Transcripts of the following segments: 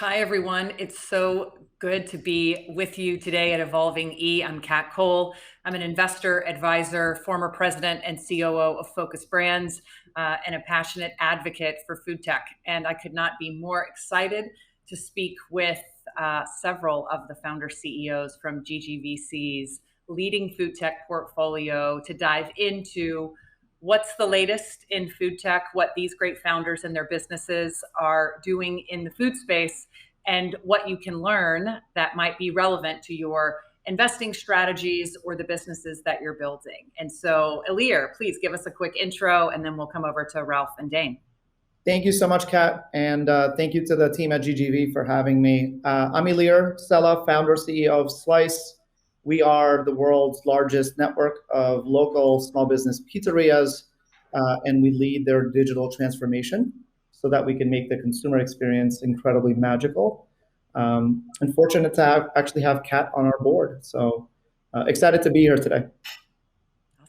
Hi, everyone. It's so good to be with you today at Evolving E. I'm Kat Cole. I'm an investor, advisor, former president and COO of Focus Brands, and a passionate advocate for food tech. And I could not be more excited to speak with several of the founder CEOs from GGVC's leading food tech portfolio to dive into what's the latest in food tech, what these great founders and their businesses are doing in the food space, and what you can learn that might be relevant to your investing strategies or the businesses that you're building. And so, Ilir, please give us a quick intro, and then we'll come over to Ralf and Dane. Thank you so much, Kat, and thank you to the team at GGV for having me. I'm Ilir Sela, founder, CEO of Slice. We are the world's largest network of local small business pizzerias, and we lead their digital transformation so that we can make the consumer experience incredibly magical. And fortunate to actually have Kat on our board. So excited to be here today.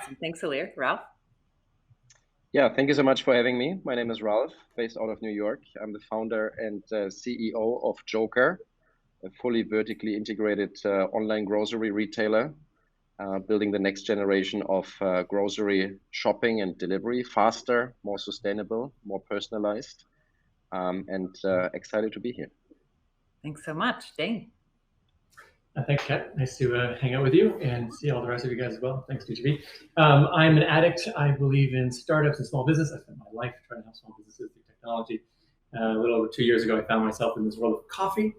Awesome. Thanks, Ilir. Ralf? Yeah, thank you so much for having me. My name is Ralf, based out of New York. I'm the founder and CEO of Jokr, a fully vertically integrated online grocery retailer, building the next generation of grocery shopping and delivery, faster, more sustainable, more personalized, and excited to be here. Thanks so much. Dane? Thanks, Kat. Nice to hang out with you and see all the rest of you guys as well. Thanks, GGV. I'm an addict. I believe in startups and small business. I spent my life trying to help small businesses through technology. A little over 2 years ago, I found myself in this world of coffee.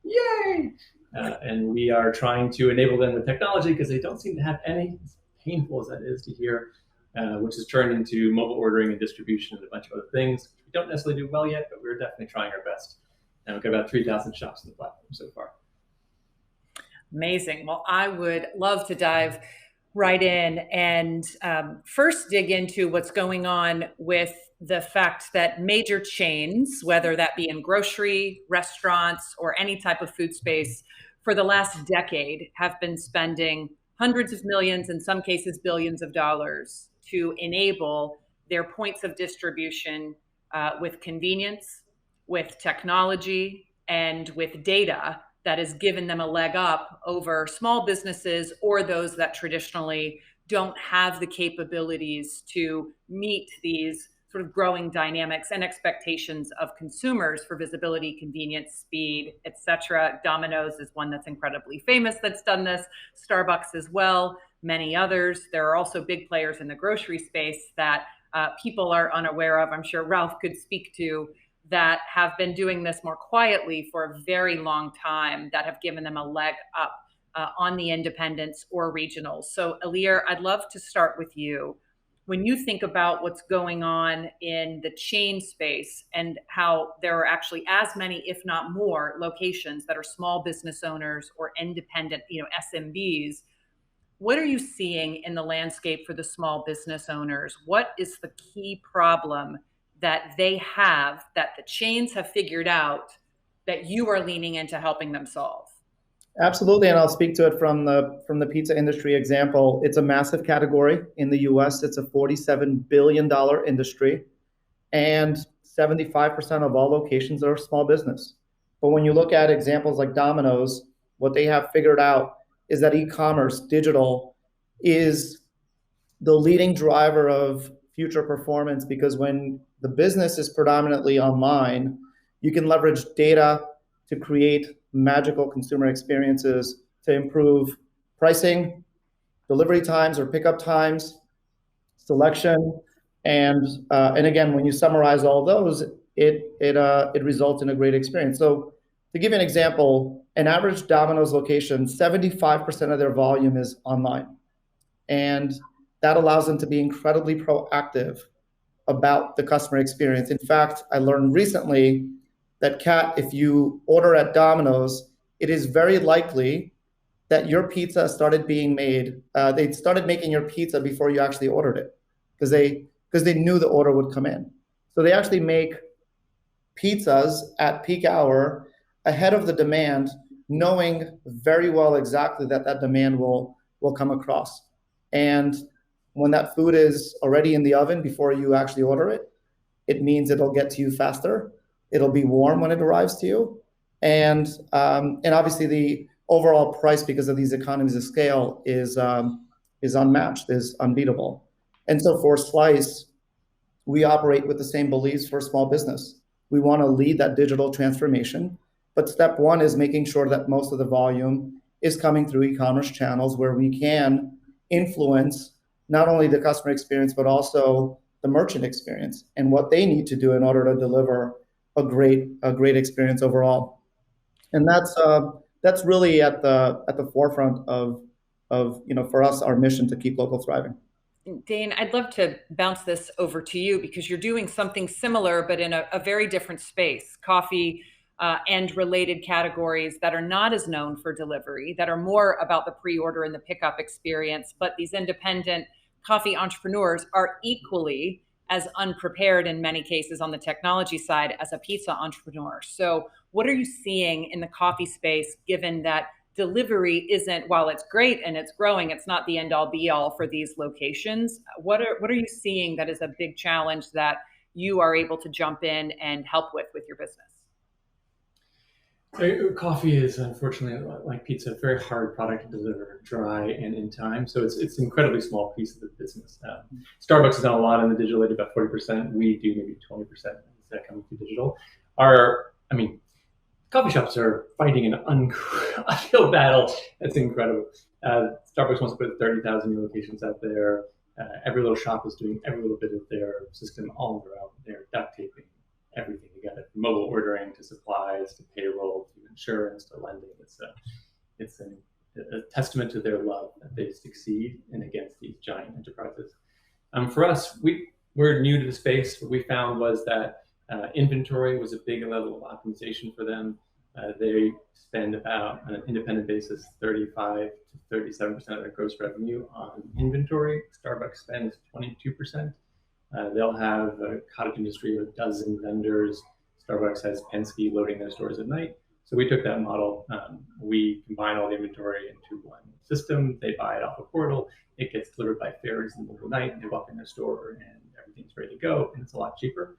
Yay! And we are trying to enable them with technology because they don't seem to have any, as painful as that is to hear, which has turned into mobile ordering and distribution and a bunch of other things, which we don't necessarily do well yet, but we're definitely trying our best. And we've got about 3,000 shops on the platform so far. Amazing. Well, I would love to dive right in and first dig into what's going on with the fact that major chains, whether that be in grocery, restaurants, or any type of food space, for the last decade have been spending hundreds of millions, in some cases billions of dollars, to enable their points of distribution with convenience, with technology, and with data that has given them a leg up over small businesses or those that traditionally don't have the capabilities to meet these sort of growing dynamics and expectations of consumers for visibility, convenience, speed, etc. Domino's is one that's incredibly famous that's done this, Starbucks as well, many others. There are also big players in the grocery space that people are unaware of. I'm sure Ralf could speak to that have been doing this more quietly for a very long time, that have given them a leg up on the independents or regionals. So Ilir, I'd love to start with you. When you think about what's going on in the chain space and how there are actually as many, if not more, locations that are small business owners or independent, SMBs, what are you seeing in the landscape for the small business owners? What is the key problem that they have, that the chains have figured out, that you are leaning into helping them solve? Absolutely, and I'll speak to it from the pizza industry example. It's a massive category in the US. It's a $47 billion industry, and 75% of all locations are small business. But when you look at examples like Domino's, what they have figured out is that e-commerce, digital, is the leading driver of future performance, because when the business is predominantly online, you can leverage data to create magical consumer experiences to improve pricing, delivery times or pickup times, selection, and again, when you summarize all those, it results in a great experience. So to give you an example, an average Domino's location, 75% of their volume is online, and that allows them to be incredibly proactive about the customer experience. In fact, I learned recently that, Kat, if you order at Domino's, it is very likely that your pizza started being made. They started making your pizza before you actually ordered it, because they knew the order would come in. So they actually make pizzas at peak hour ahead of the demand, knowing very well exactly that demand will come across. And when that food is already in the oven before you actually order it, it means it'll get to you faster. It'll be warm when it arrives to you. And obviously the overall price, because of these economies of scale, is unmatched, is unbeatable. And so for Slice, we operate with the same beliefs for small business. We want to lead that digital transformation, but step one is making sure that most of the volume is coming through e-commerce channels where we can influence not only the customer experience, but also the merchant experience and what they need to do in order to deliver a great experience overall. And that's really at the forefront of for us, our mission to keep local thriving. Dane, I'd love to bounce this over to you because you're doing something similar, but in a very different space. Coffee and related categories that are not as known for delivery, that are more about the pre-order and the pickup experience. But these independent coffee entrepreneurs are equally as unprepared in many cases on the technology side as a pizza entrepreneur. So what are you seeing in the coffee space, given that delivery isn't, while it's great and it's growing, it's not the end all be all for these locations? What are you seeing that is a big challenge that you are able to jump in and help with your business? Coffee is, unfortunately, like pizza, a very hard product to deliver dry and in time. So it's an incredibly small piece of the business. Starbucks has done a lot in the digital. They do about 40%. We do maybe 20% that coming through digital. Coffee shops are fighting an uphill battle. It's incredible. Starbucks wants to put 30,000 new locations out there. Every little shop is doing every little bit of their system all on their own. They're duct taping everything together, from mobile ordering to supplies to payroll to insurance to lending. It's a testament to their love that they succeed in against these giant enterprises. For us, we're new to the space. What we found was that inventory was a big level of optimization for them. They spend about, on an independent basis, 35 to 37% of their gross revenue on inventory. Starbucks spends 22%. They'll have a cottage industry of a dozen vendors. Starbucks has Penske loading their stores at night. So we took that model. We combine all the inventory into one system. They buy it off a portal. It gets delivered by ferries in the middle of the night. They walk in their store and everything's ready to go, and it's a lot cheaper.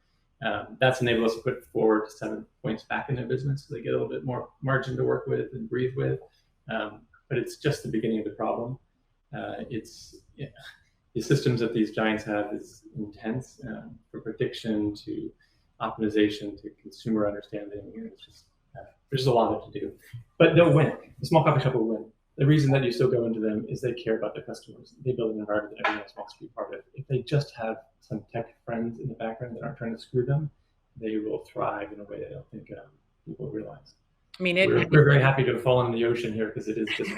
That's enabled us to put 4 to 7 points back in their business, so they get a little bit more margin to work with and breathe with. But it's just the beginning of the problem. The systems that these giants have is intense, from prediction to optimization to consumer understanding. It's just there's a lot to do, but they'll win. The small coffee shop will win. The reason that you still go into them is they care about their customers. They build an environment that everyone else wants to be part of. If they just have some tech friends in the background that aren't trying to screw them, they will thrive in a way that I don't think people realize. I mean, we're very happy to have fallen in the ocean here because it is just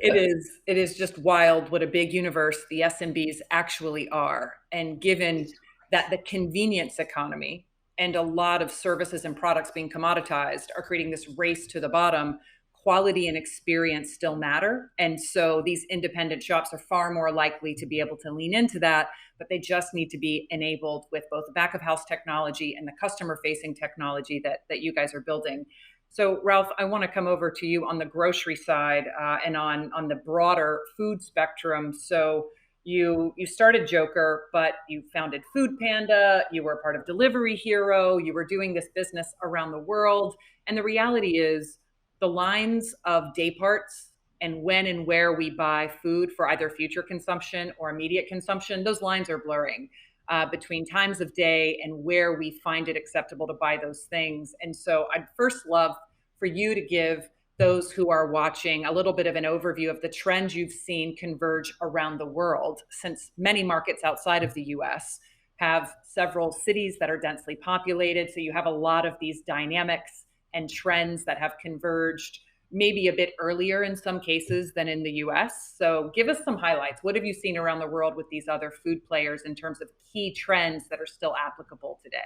it is just wild what a big universe the SMBs actually are. And given that the convenience economy and a lot of services and products being commoditized are creating this race to the bottom, quality and experience still matter. And so these independent shops are far more likely to be able to lean into that, but they just need to be enabled with both the back of house technology and the customer facing technology that you guys are building. So Ralf, I want to come over to you on the grocery side and on the broader food spectrum. So you started Jokr, but you founded Food Panda. You were a part of Delivery Hero. You were doing this business around the world. And the reality is the lines of day parts and when and where we buy food for either future consumption or immediate consumption, those lines are blurring between times of day and where we find it acceptable to buy those things. And so I'd first love for you to give those who are watching a little bit of an overview of the trends you've seen converge around the world, since many markets outside of the US have several cities that are densely populated. So you have a lot of these dynamics and trends that have converged maybe a bit earlier in some cases than in the US. So give us some highlights. What have you seen around the world with these other food players in terms of key trends that are still applicable today?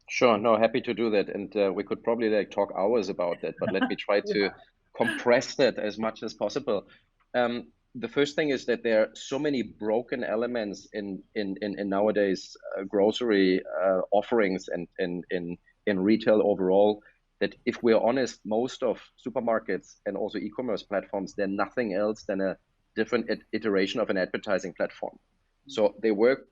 Sure, no, happy to do that. And we could probably talk hours about that, but let me try to compress that as much as possible. The first thing is that there are so many broken elements in nowadays grocery offerings and in retail overall, that if we're honest, most of supermarkets and also e-commerce platforms, they're nothing else than a different iteration of an advertising platform. So they work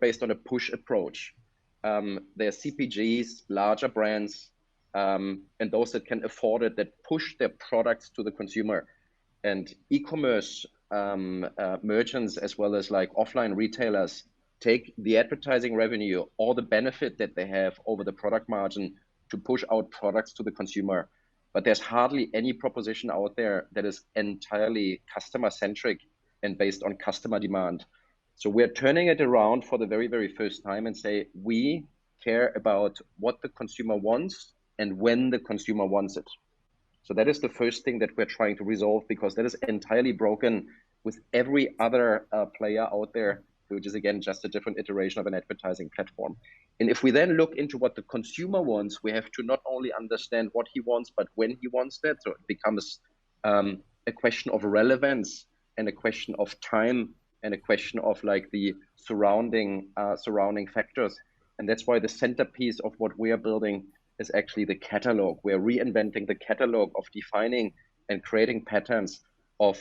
based on a push approach. They're CPGs, larger brands, and those that can afford it, that push their products to the consumer. And e-commerce merchants, as well as like offline retailers, take the advertising revenue or the benefit that they have over the product margin to push out products to the consumer. But there's hardly any proposition out there that is entirely customer centric and based on customer demand. So we're turning it around for the very, very first time and say, we care about what the consumer wants and when the consumer wants it. So that is the first thing that we're trying to resolve, because that is entirely broken with every other player out there, which is again just a different iteration of an advertising platform. And if we then look into what the consumer wants, we have to not only understand what he wants, but when he wants that. So it becomes a question of relevance and a question of time and a question of like the surrounding factors. And that's why the centerpiece of what we are building is actually the catalog. We're reinventing the catalog of defining and creating patterns of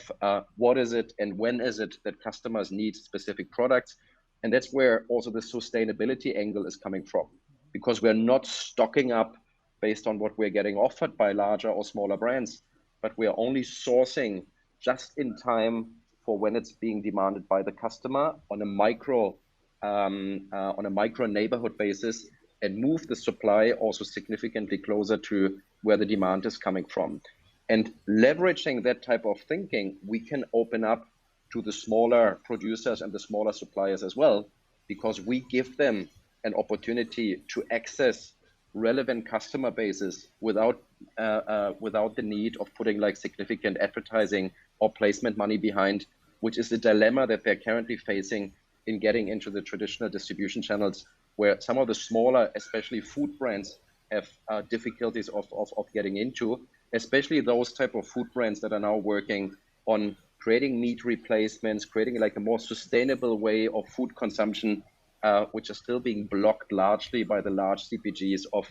what is it and when is it that customers need specific products. And that's where also the sustainability angle is coming from, because we're not stocking up based on what we're getting offered by larger or smaller brands, but we're only sourcing just in time for when it's being demanded by the customer on a micro neighborhood basis, and move the supply also significantly closer to where the demand is coming from. And leveraging that type of thinking, we can open up to the smaller producers and the smaller suppliers as well, because we give them an opportunity to access relevant customer bases without the need of putting like significant advertising or placement money behind, which is the dilemma that they're currently facing in getting into the traditional distribution channels, where some of the smaller, especially food brands, have difficulties of getting into, especially those type of food brands that are now working on creating meat replacements, creating like a more sustainable way of food consumption, which are still being blocked largely by the large CPGs of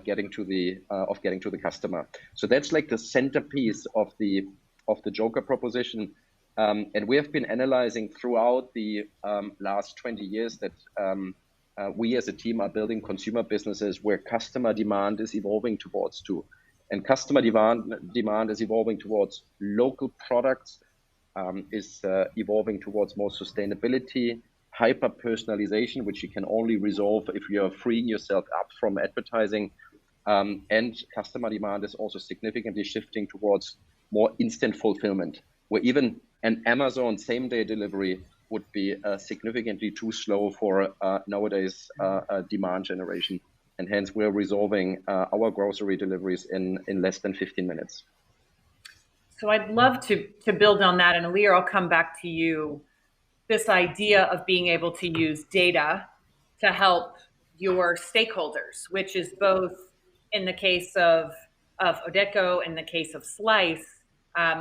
getting to the customer. So that's like the centerpiece of the Jokr proposition. And we have been analyzing throughout the last 20 years that we as a team are building consumer businesses where customer demand is evolving towards too. And customer demand is evolving towards local products, is evolving towards more sustainability, hyper-personalization, which you can only resolve if you're freeing yourself up from advertising. And customer demand is also significantly shifting towards more instant fulfillment, where even an Amazon same-day delivery would be significantly too slow for nowadays demand generation. And hence we're resolving our grocery deliveries in less than 15 minutes. So I'd love to build on that. And Ilir, I'll come back to you. This idea of being able to use data to help your stakeholders, which is both in the case of Odeko, in the case of Slice,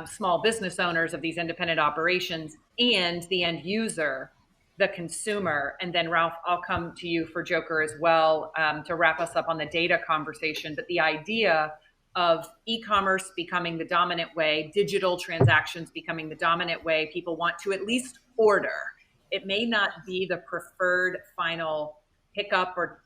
small business owners of these independent operations, and the end user, the consumer. And then Ralf, I'll come to you for Jokr as well to wrap us up on the data conversation. But the idea of e-commerce becoming the dominant way, digital transactions becoming the dominant way people want to at least order. It may not be the preferred final pickup or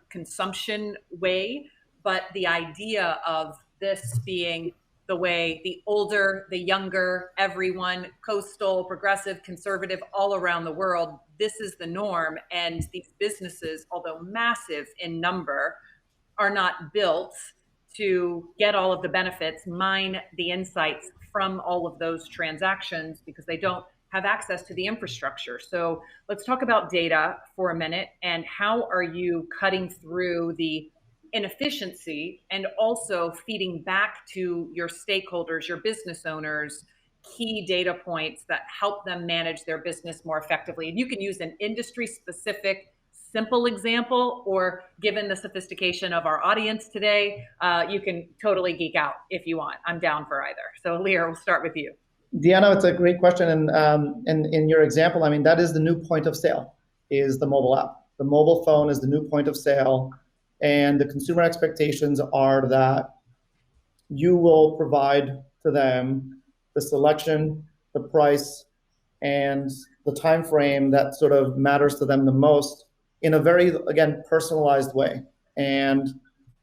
consumption way, but the idea of this being the way the older, the younger, everyone, coastal, progressive, conservative, all around the world, this is the norm. And these businesses, although massive in number, are not built to get all of the benefits, mine the insights from all of those transactions, because they don't have access to the infrastructure. So let's talk about data for a minute, and how are you cutting through the inefficiency and also feeding back to your stakeholders, your business owners, key data points that help them manage their business more effectively. And you can use an industry specific simple example, or given the sophistication of our audience today, you can totally geek out if you want. I'm down for either. So Ilir, we'll start with you. Deanna, it's a great question. And in your example, I mean, that is the new point of sale, is the mobile app. The mobile phone is the new point of sale. And the consumer expectations are that you will provide to them the selection, the price, and the time frame that sort of matters to them the most in a very, again, personalized way. And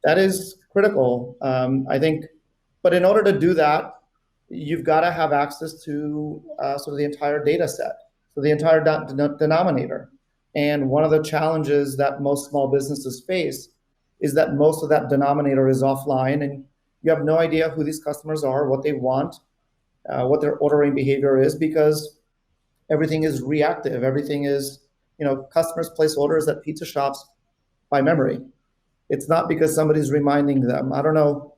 that is critical. I think, but in order to do that, you've got to have access to sort of the entire data set, so the entire denominator. And one of the challenges that most small businesses face is that most of that denominator is offline, and you have no idea who these customers are, what they want, what their ordering behavior is, because everything is reactive. Everything is, customers place orders at pizza shops by memory. It's not because somebody's reminding them. I don't know,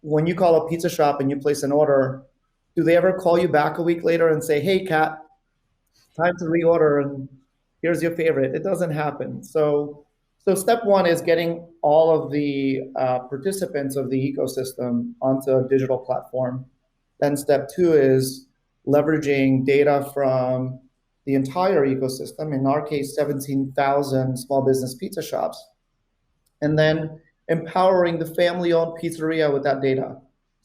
when you call a pizza shop and you place an order, do they ever call you back a week later and say, hey, Kat, time to reorder and here's your favorite? It doesn't happen. So step one is getting all of the participants of the ecosystem onto a digital platform. Then step two is leveraging data from the entire ecosystem, in our case, 17,000 small business pizza shops, and then empowering the family-owned pizzeria with that data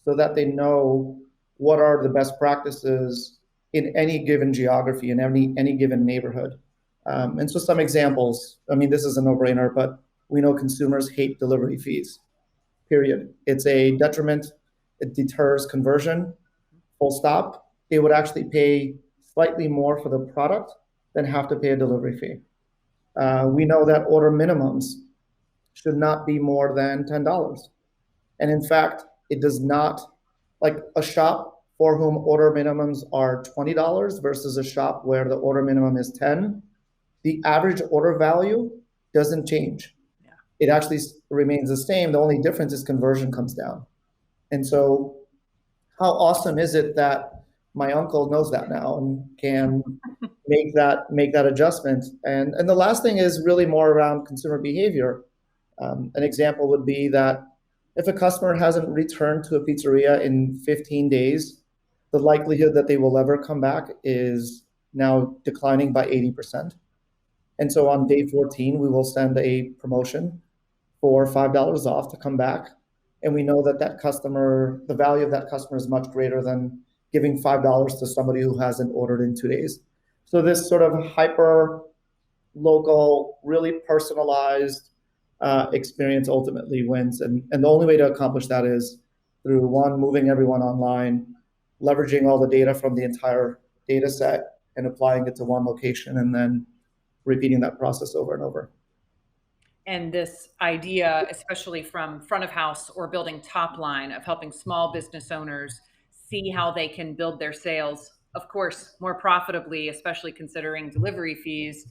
so that they know what are the best practices in any given geography, in any given neighborhood. And so some examples, this is a no-brainer, but we know consumers hate delivery fees, period. It's a detriment. It deters conversion, full stop. They would actually pay slightly more for the product than have to pay a delivery fee. We know that order minimums should not be more than $10. And in fact, it does not, like a shop for whom order minimums are $20 versus a shop where the order minimum is $10, the average order value doesn't change. Yeah. It actually remains the same. The only difference is conversion comes down. And so how awesome is it that my uncle knows that now and can make that adjustment? And the last thing is really more around consumer behavior. An example would be that if a customer hasn't returned to a pizzeria in 15 days, the likelihood that they will ever come back is now declining by 80%. And so on day 14, we will send a promotion for $5 off to come back. And we know that the value of that customer is much greater than giving $5 to somebody who hasn't ordered in 2 days. So this sort of hyper local, really personalized experience ultimately wins. And the only way to accomplish that is through one, moving everyone online, leveraging all the data from the entire data set and applying it to one location, and then repeating that process over and over. And this idea, especially from front of house or building top line, of helping small business owners see how they can build their sales, of course, more profitably, especially considering delivery fees,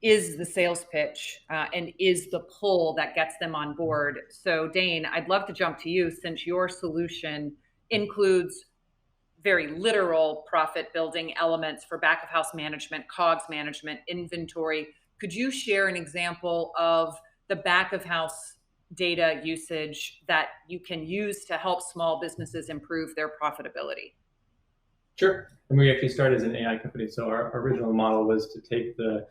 is the sales pitch and is the pull that gets them on board. So Dane, I'd love to jump to you, since your solution includes very literal profit building elements for back of house management, COGS management, inventory. Could you share an example of the back of house data usage that you can use to help small businesses improve their profitability? Sure. And we actually started as an AI company. So our original model was to take the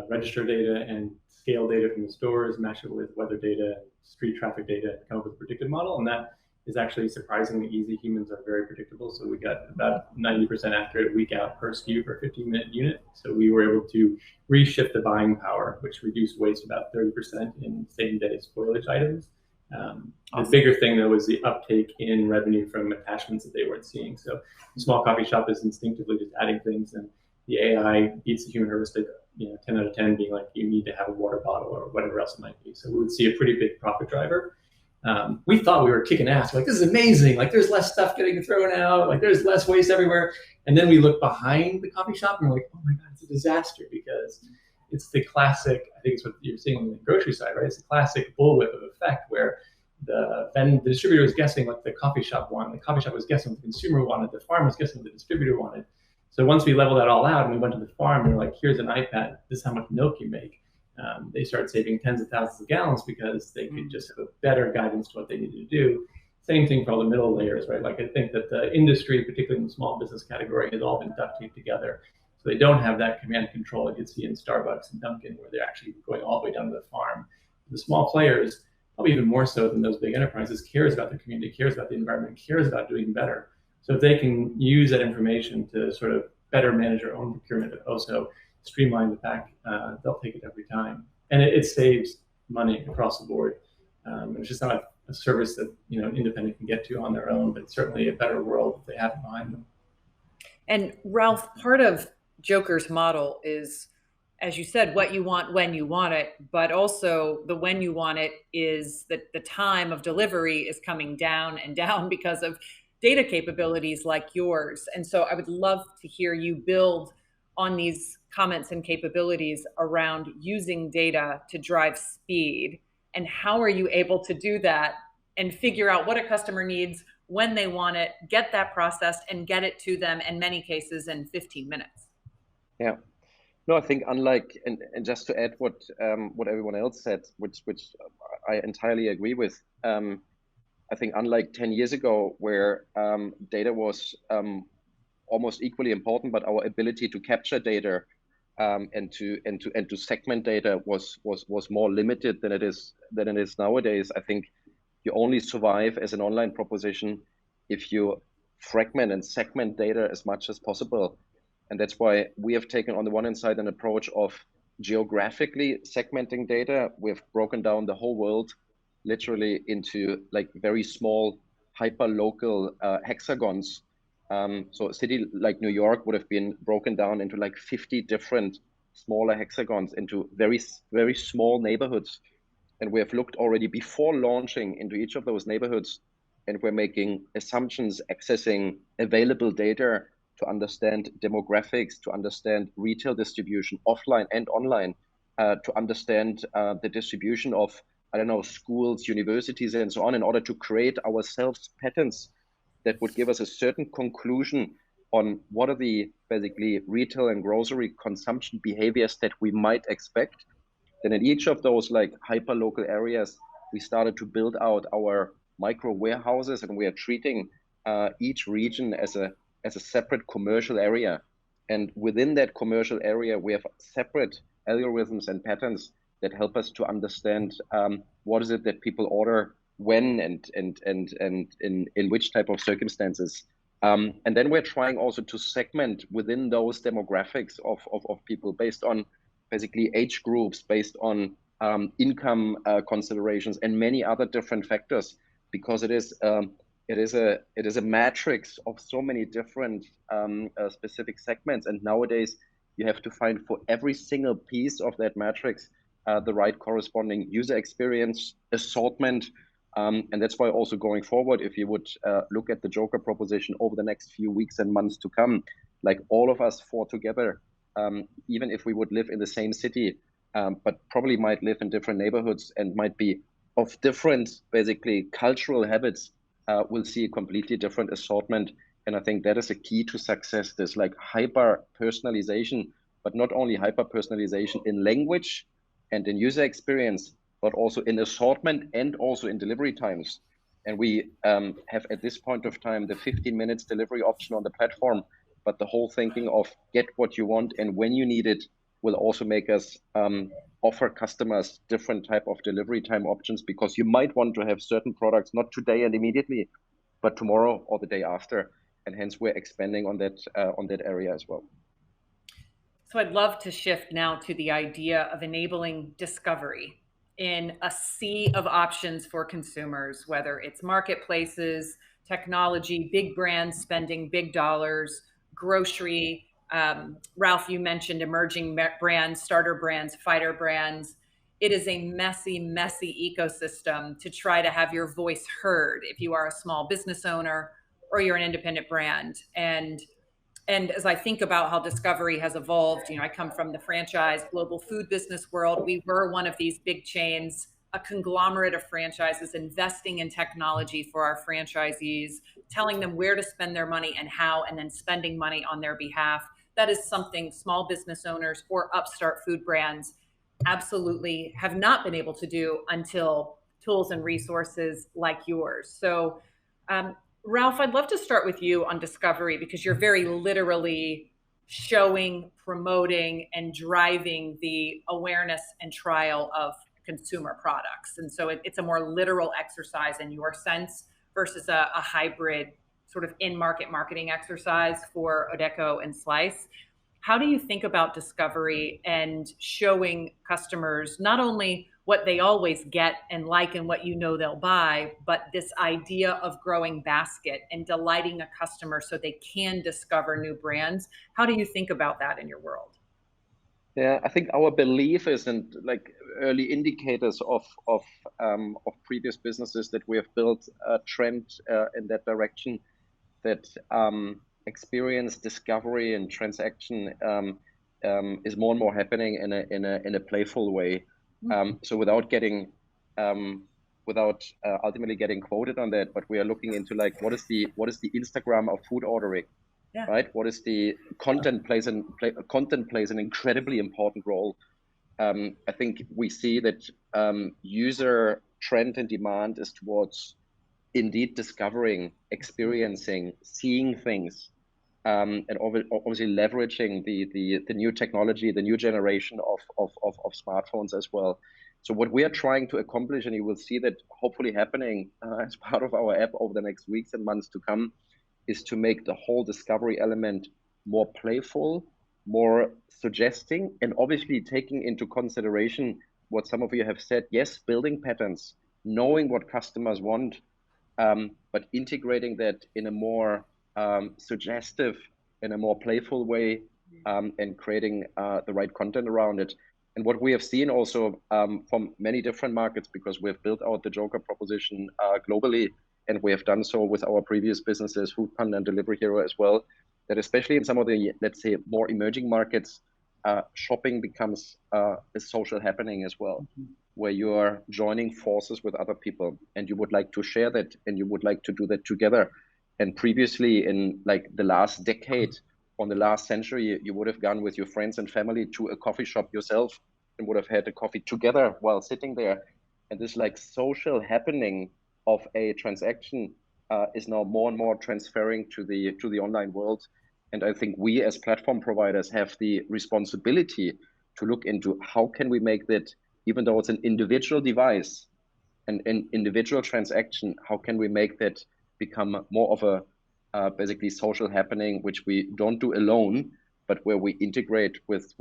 register data and scale data from the stores, match it with weather data, street traffic data, and come up with a predictive model. And that is actually surprisingly easy. Humans are very predictable. So we got about 90% accurate week out per SKU per 15-minute unit. So we were able to reshift the buying power, which reduced waste about 30% in same-day spoilage items. Awesome. The bigger thing, though, was the uptake in revenue from attachments that they weren't seeing. So a small coffee shop is instinctively just adding things, and the AI beats the human heuristic, 10 out of 10 being like, you need to have a water bottle or whatever else it might be. So we would see a pretty big profit driver. We thought we were kicking ass. We're like, this is amazing. Like, there's less stuff getting thrown out. Like, there's less waste everywhere. And then we look behind the coffee shop and we're like, oh my God, it's a disaster, because it's the classic, I think it's what you're seeing on the grocery side, right? It's the classic bullwhip of effect where the distributor was guessing what the coffee shop wanted. The coffee shop was guessing what the consumer wanted. The farm was guessing what the distributor wanted. So once we leveled that all out and we went to the farm, we were like, here's an iPad. This is how much milk you make. They started saving tens of thousands of gallons because they could just have a better guidance to what they needed to do. Same thing for all the middle layers, right? Like, I think that the industry, particularly in the small business category, has all been duct taped together. So they don't have that command control that you see in Starbucks and Dunkin', where they're actually going all the way down to the farm. The small players, probably even more so than those big enterprises, cares about the community, cares about the environment, cares about doing better. So if they can use that information to sort of better manage their own procurement, but also streamline the back, they'll take it every time. And it saves money across the board. It's just not a service that an independent can get to on their own, but certainly a better world if they have it behind them. And Ralf, part of Jokr's model is, as you said, what you want when you want it, but also the when you want it is that the time of delivery is coming down and down because of data capabilities like yours. And so I would love to hear you build on these comments and capabilities around using data to drive speed. And how are you able to do that and figure out what a customer needs when they want it, get that processed, and get it to them in many cases in 15 minutes? Yeah. No, I think unlike, and just to add what everyone else said, which I entirely agree with. I think unlike 10 years ago, where data was almost equally important, but our ability to capture data and to segment data was more limited than it is nowadays. I think you only survive as an online proposition if you fragment and segment data as much as possible. And that's why we have taken on the one hand side an approach of geographically segmenting data. We've broken down the whole world literally into like very small hyper local hexagons. So a city like New York would have been broken down into like 50 different smaller hexagons into very, very small neighborhoods. And we have looked already before launching into each of those neighborhoods, and we're making assumptions, accessing available data to understand demographics, to understand retail distribution offline and online, to understand the distribution of, I don't know, schools, universities, and so on, in order to create ourselves patterns that would give us a certain conclusion on what are the basically retail and grocery consumption behaviors that we might expect. Then in each of those like hyper local areas, we started to build out our micro warehouses, and we are treating each region as a separate commercial area. And within that commercial area, we have separate algorithms and patterns that help us to understand what is it that people order when and in which type of circumstances. And then we're trying also to segment within those demographics of people based on basically age groups, based on income considerations, and many other different factors, because it is a matrix of so many different specific segments. And nowadays, you have to find for every single piece of that matrix the right corresponding user experience, assortment. And that's why also going forward, if you would look at the Jokr proposition over the next few weeks and months to come, like all of us four together, even if we would live in the same city, but probably might live in different neighborhoods and might be of different, basically, cultural habits, we'll see a completely different assortment. And I think that is a key to success, this like hyper personalization, but not only hyper personalization in language and in user experience, but also in assortment and also in delivery times. And we have at this point of time the 15 minutes delivery option on the platform, but the whole thinking of get what you want and when you need it will also make us offer customers different type of delivery time options, because you might want to have certain products not today and immediately, but tomorrow or the day after. And hence we're expanding on that area as well. So I'd love to shift now to the idea of enabling discovery in a sea of options for consumers, whether it's marketplaces, technology, big brands spending big dollars, grocery. Ralf, you mentioned emerging brands, starter brands, fighter brands. It is a messy, messy ecosystem to try to have your voice heard if you are a small business owner or you're an independent brand. And as I think about how discovery has evolved, I come from the franchise global food business world. We were one of these big chains, a conglomerate of franchises investing in technology for our franchisees, telling them where to spend their money and how, and then spending money on their behalf. That is something small business owners or upstart food brands absolutely have not been able to do until tools and resources like yours. So, Ralf, I'd love to start with you on discovery, because you're very literally showing, promoting, and driving the awareness and trial of consumer products. And so it's a more literal exercise in your sense versus a hybrid sort of in-market marketing exercise for Odeko and Slice. How do you think about discovery and showing customers not only what they always get and like and what you know they'll buy, but this idea of growing basket and delighting a customer so they can discover new brands? How do you think about that in your world? Yeah, I think our belief is, and like early indicators of previous businesses that we have built a trend in that direction, that experience, discovery, and transaction is more and more happening in a playful way. So without ultimately getting quoted on that, but we are looking into like what is the Instagram of food ordering, Yeah. right? What is the content content plays an incredibly important role. I think we see that user trend and demand is towards indeed discovering, experiencing, seeing things, and obviously leveraging the new technology, the new generation of smartphones as well. So what we are trying to accomplish, and you will see that hopefully happening as part of our app over the next weeks and months to come, is to make the whole discovery element more playful, more suggesting, and obviously taking into consideration what some of you have said. Yes, building patterns, knowing what customers want, but integrating that in a more suggestive, in a more playful way, and creating the right content around it. And what we have seen also from many different markets, because we have built out the Jokr proposition globally, and we have done so with our previous businesses, Foodpanda and Delivery Hero as well, that especially in some of the, let's say, more emerging markets, shopping becomes a social happening as well, where you are joining forces with other people and you would like to share that and you would like to do that together. And previously, in like the last decade, on the last century, you would have gone with your friends and family to a coffee shop yourself and would have had a coffee together while sitting there. And this like social happening of a transaction is now more and more transferring to the online world. And I think we as platform providers have the responsibility to look into how can we make that, even though it's an individual device, an individual transaction, how can we make that become more of a basically social happening, which we don't do alone, but where we integrate with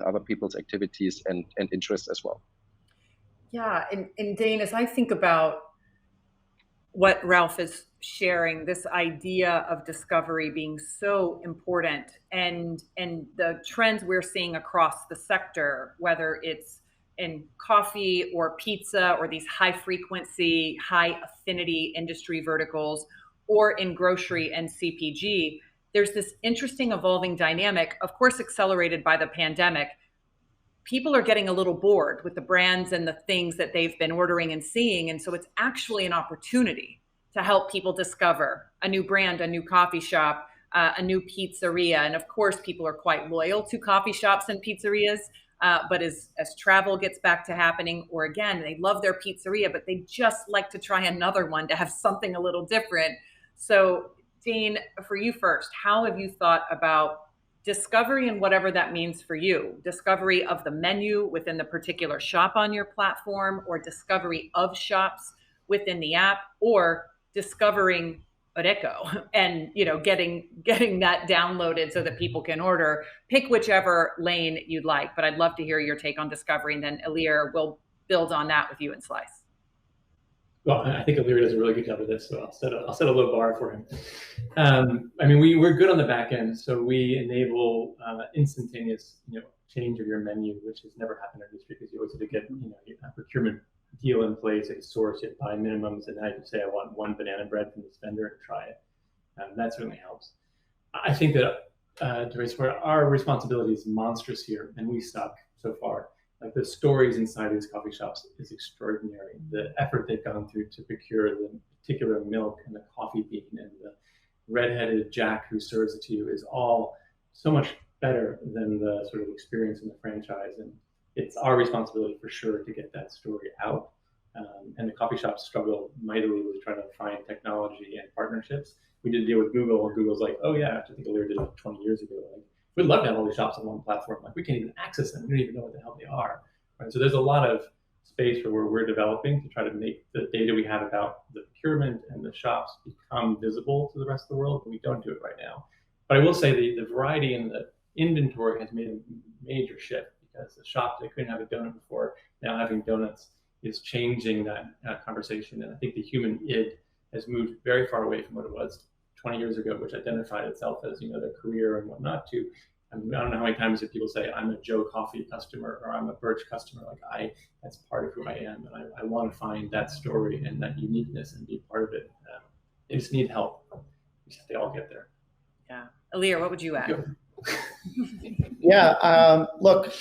other people's activities and interests as well. Yeah, and Dane, as I think about what Ralf is sharing, this idea of discovery being so important, and the trends we're seeing across the sector, whether it's in coffee or pizza or these high frequency, high affinity industry verticals, or in grocery and CPG, there's this interesting evolving dynamic, of course, accelerated by the pandemic. People are getting a little bored with the brands and the things that they've been ordering and seeing. And so it's actually an opportunity to help people discover a new brand, a new coffee shop, a new pizzeria. And of course, people are quite loyal to coffee shops and pizzerias. But as travel gets back to happening, or again, they love their pizzeria, but they just like to try another one to have something a little different. So Dane, for you first, how have you thought about discovery and whatever that means for you? Discovery of the menu within the particular shop on your platform, or discovery of shops within the app, or discovering Odeko and getting that downloaded so that people can order. Pick whichever lane you'd like, but I'd love to hear your take on discovery, and then Ilir will build on that with you and Slice. Well, I think Ilir does a really good job of this, so I'll set a low bar for him. I mean, we're good on the back end, so we enable instantaneous, change of your menu, which has never happened in our industry, because you always have to get, a procurement deal in place, a source, you buy minimums, and now you can say, I want one banana bread from this vendor and try it. That certainly helps. I think that our responsibility is monstrous here, and we suck so far. Like, the stories inside these coffee shops is extraordinary. The effort they've gone through to procure the particular milk and the coffee bean and the redheaded Jack who serves it to you is all so much better than the sort of experience in the franchise. And it's our responsibility for sure to get that story out. And the coffee shops struggle mightily with trying to find technology and partnerships. We did a deal with Google, and Google's like, oh yeah, I think Ilir did it 20 years ago. Like, we'd love to have all these shops on one platform. Like, we can't even access them. We don't even know what the hell they are. Right? So there's a lot of space where we're developing to try to make the data we have about the procurement and the shops become visible to the rest of the world, but we don't do it right now. But I will say the variety in the inventory has made a major shift, because the shop that couldn't have a donut before, now having donuts is changing that conversation. And I think the human id has moved very far away from what it was 20 years ago, which identified itself as, their career and whatnot, to, I don't know how many times people say, I'm a Joe Coffee customer, or I'm a Birch customer. Like, that's part of who I am. And I want to find that story and that uniqueness and be part of it. They just need help. They all get there. Yeah. Ilir, what would you add? Yeah. Look,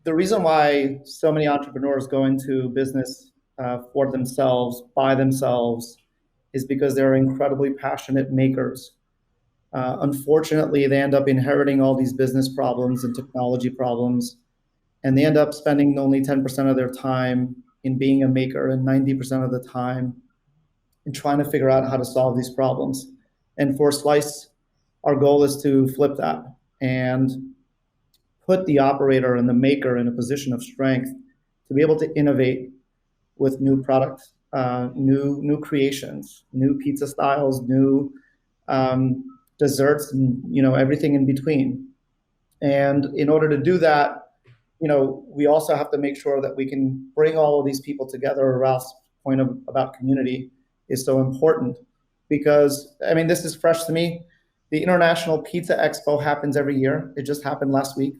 the reason why so many entrepreneurs go into business for themselves, by themselves, is because they're incredibly passionate makers. Unfortunately, they end up inheriting all these business problems and technology problems, and they end up spending only 10% of their time in being a maker and 90% of the time in trying to figure out how to solve these problems. And for Slice, our goal is to flip that and put the operator and the maker in a position of strength to be able to innovate with new products, new creations, new pizza styles, new desserts, and everything in between. And in order to do that, we also have to make sure that we can bring all of these people together. Ralph's point about community is so important, because this is fresh to me. The International Pizza Expo happens every year. It just happened last week.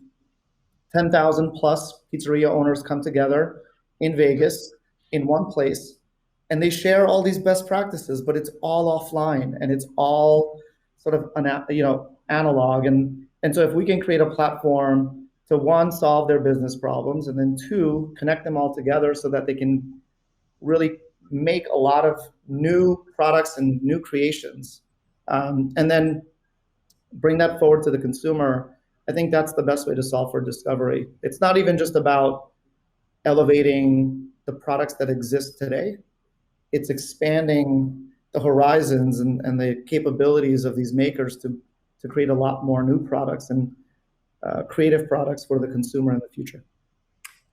10,000 plus pizzeria owners come together in Vegas in one place, and they share all these best practices, but it's all offline and it's all sort of analog. And so if we can create a platform to, one, solve their business problems, and then two, connect them all together so that they can really make a lot of new products and new creations, and then bring that forward to the consumer, I think that's the best way to solve for discovery. It's not even just about elevating the products that exist today. It's expanding the horizons and the capabilities of these makers to create a lot more new products and creative products for the consumer in the future.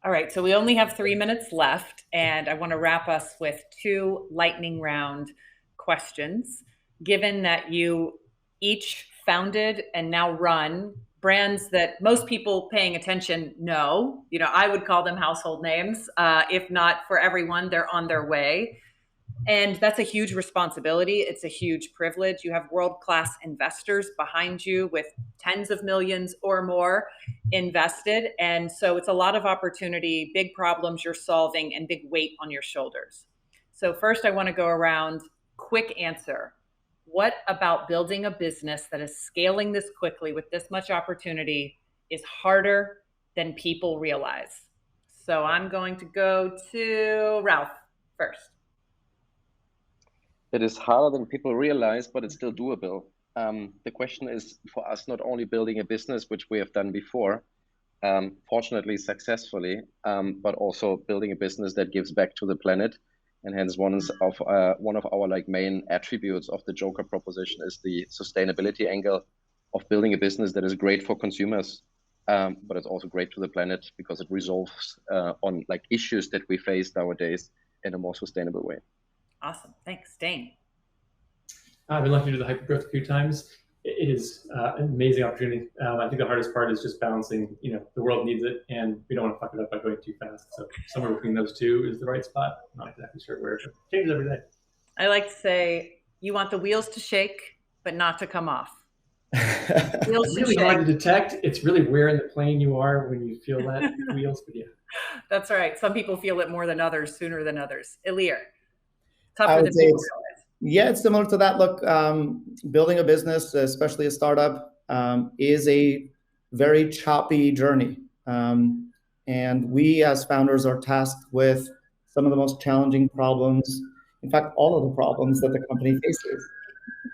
All right, so we only have 3 minutes left, and I want to wrap us with 2 lightning round questions. Given that you each founded and now run brands that most people paying attention know, I would call them household names. If not for everyone, they're on their way. And that's a huge responsibility. It's a huge privilege. You have world-class investors behind you with tens of millions or more invested. And so it's a lot of opportunity, big problems you're solving, and big weight on your shoulders. So first, I want to go around, quick answer. What about building a business that is scaling this quickly with this much opportunity is harder than people realize? So I'm going to go to Ralf first. It is harder than people realize, but it's still doable. The question is, for us, not only building a business, which we have done before, fortunately successfully, but also building a business that gives back to the planet. And hence one of our main attributes of the Jokr proposition is the sustainability angle of building a business that is great for consumers, but it's also great to the planet because it resolves on issues that we face nowadays in a more sustainable way. Awesome, thanks, Dane. I've been lucky to do the hypergrowth a few times. It is an amazing opportunity. I think the hardest part is just balancing, the world needs it and we don't want to fuck it up by going too fast. So somewhere between those two is the right spot. I'm not exactly sure where, but it changes every day. I like to say, you want the wheels to shake, but not to come off. It's really hard to detect. It's really where in the plane you are when you feel that wheels, but yeah. That's right. Some people feel it more than others, sooner than others. Ilir, I tougher would than say people realize. Yeah, it's similar to that. Look, building a business, especially a startup, is a very choppy journey. And we as founders are tasked with some of the most challenging problems, in fact, all of the problems that the company faces.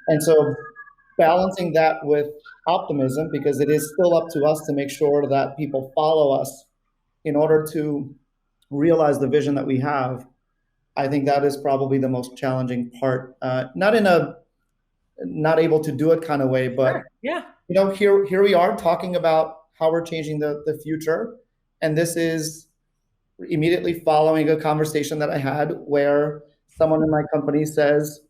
And so balancing that with optimism, because it is still up to us to make sure that people follow us in order to realize the vision that we have, I think that is probably the most challenging part. Not in a not able to do it kind of way, but Sure. Yeah. Here we are talking about how we're changing the future, and this is immediately following a conversation that I had where someone in my company says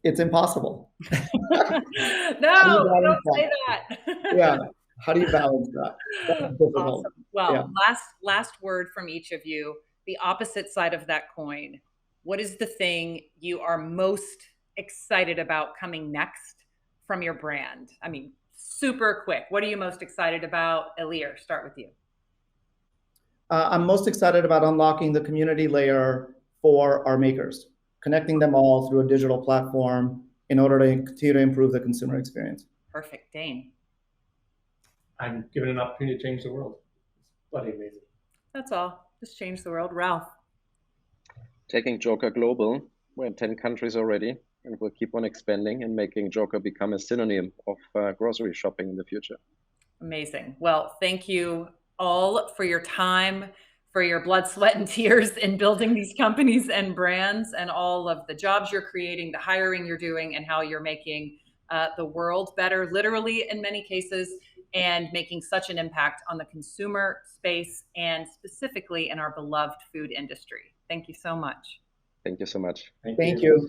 it's impossible. No, don't say that. Yeah. How do you balance that? That's difficult. Awesome. Well, Yeah. last word from each of you. The opposite side of that coin. What is the thing you are most excited about coming next from your brand? I mean, super quick. What are you most excited about? Ilir, start with you. I'm most excited about unlocking the community layer for our makers, connecting them all through a digital platform in order to continue to improve the consumer experience. Perfect. Dane. I'm given an opportunity to change the world. It's bloody amazing. That's all. Just change the world. Ralf. Taking Jokr global. We're in 10 countries already, and we'll keep on expanding and making Jokr become a synonym of grocery shopping in the future. Amazing. Well, thank you all for your time, for your blood, sweat, and tears in building these companies and brands, and all of the jobs you're creating, the hiring you're doing, and how you're making the world better, literally in many cases, and making such an impact on the consumer space and specifically in our beloved food industry. Thank you so much. Thank you so much. Thank you.